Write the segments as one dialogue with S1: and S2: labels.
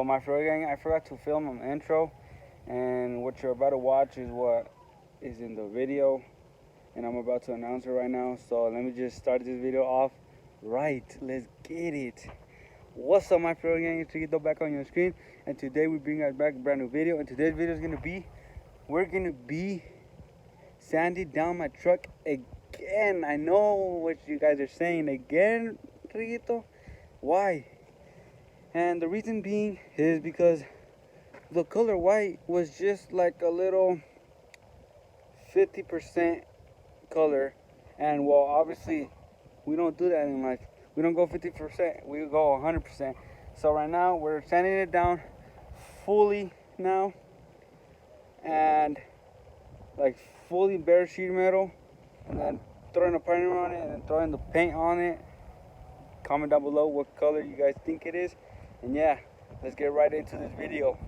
S1: my Fro Gang, I forgot to film an intro, and what you're about to watch is what is in the video, and I'm about to announce it right now. So let me just start this video off right. Let's get it. What's up, my Fro Gang? It's Chiquito back on your screen, and today we bring back a brand new video. And today's video is gonna be, we're gonna be sanding down my truck again. I know what you guys are saying, again, Chiquito. Why? And the reason being is because the color white was just like a little 50% color, and well, obviously we don't do that in life. We don't go 50%, we go 100%. So right now we're sanding it down fully now, and like fully bare sheet metal, and then throwing a primer on it and then throwing the paint on it. Comment down below what color you guys think it is, and yeah, let's get right into this video.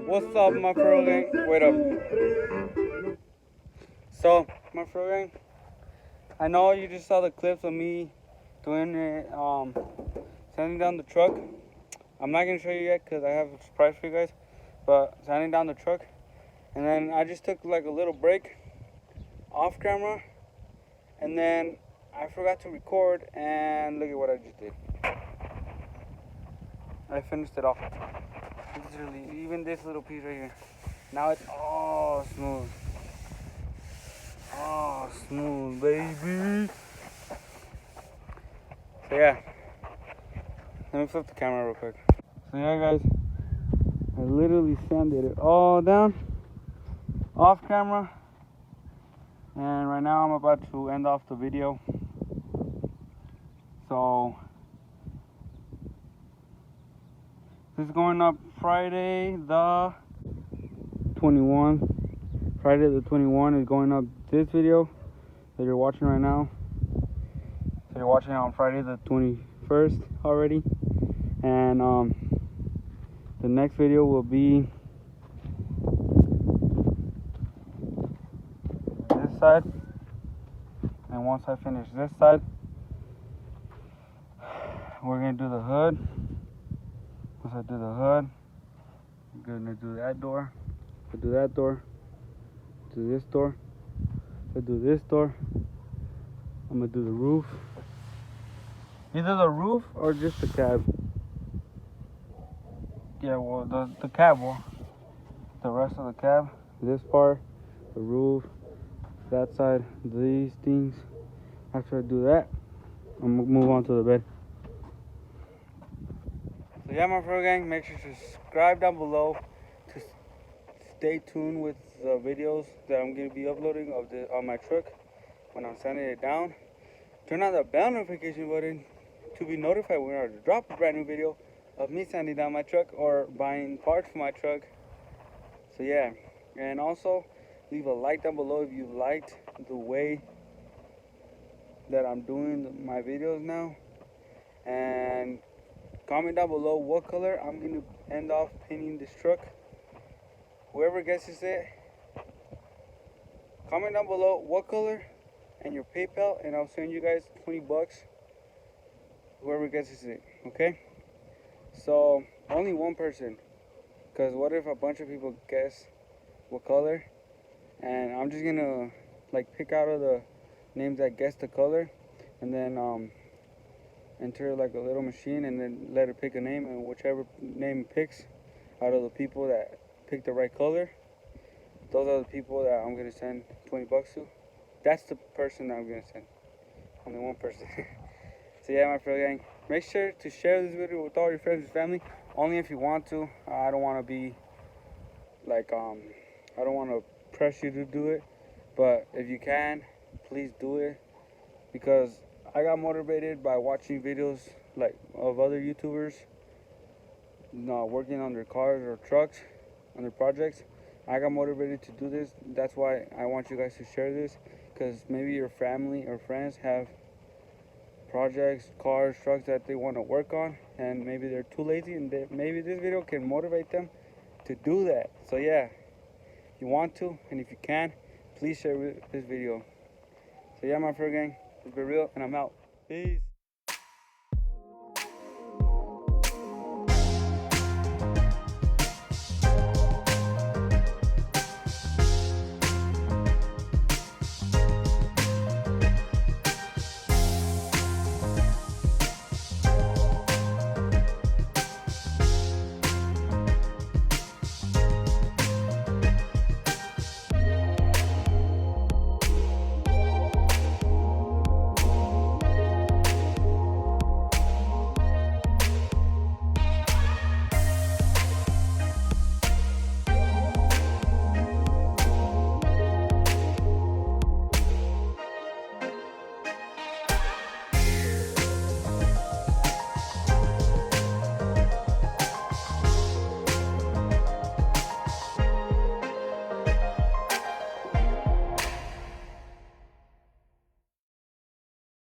S1: What's up, my furrow gang? Wait up. So, my furrow gang, I know you just saw the clips of me doing it, sanding down the truck. I'm not gonna show you yet because I have a surprise for you guys. But sanding down the truck, and then I just took like a little break off camera, and then I forgot to record, and look at what I just did. I finished it off. Literally, even this little piece right here. Now it's all smooth. Oh, smooth, baby. So yeah, let me flip the camera real quick. So yeah, guys, I literally sanded it all down off camera, and right now I'm about to end off the video. So this is going up Friday the 21. Friday the 21 is going up this video that you're watching right now. So you're watching it on Friday the 21st already, and the next video will be this side, and once I finish this side, we're gonna do the hood. Once I do the hood, I'm gonna do that door, I do that door, do this door, I do this door, I'm gonna do the roof, either the roof or just the cab. Yeah, well, the cab, well, the rest of the cab, this part, the roof, that side, these things. After I do that, I'm gonna move on to the bed. So yeah, my furrow gang, make sure to subscribe down below to stay tuned with the videos that I'm gonna be uploading on my truck when I'm sanding it down. Turn on the bell notification button to be notified when I drop a brand new video of me sanding down my truck or buying parts for my truck. So yeah, and also leave a like down below if you liked the way that I'm doing my videos now, and comment down below what color I'm going to end off painting this truck. Whoever guesses it, comment down below what color and your PayPal, and I'll send you guys 20 bucks. Whoever guesses it, okay? So only one person, because what if a bunch of people guess what color, and I'm just gonna like pick out of the names that guess the color, and then enter like a little machine, and then let it pick a name, and whichever name it picks out of the people that pick the right color, those are the people that I'm gonna send 20 bucks to. That's the person that I'm gonna send. Only one person. So yeah, my furrow gang, make sure to share this video with all your friends and family, only if you want to. I don't want to be like I don't want to press you to do it, but if you can, please do it, because I got motivated by watching videos like of other YouTubers working on their cars or trucks, on their projects. I got motivated to do this. That's why I want you guys to share this, because maybe your family or friends have projects, cars, trucks that they want to work on, and maybe they're too lazy, and maybe this video can motivate them to do that. So yeah, if you want to, and if you can, please share this video. So yeah, my furrow gang, it's been real, and I'm out. Peace.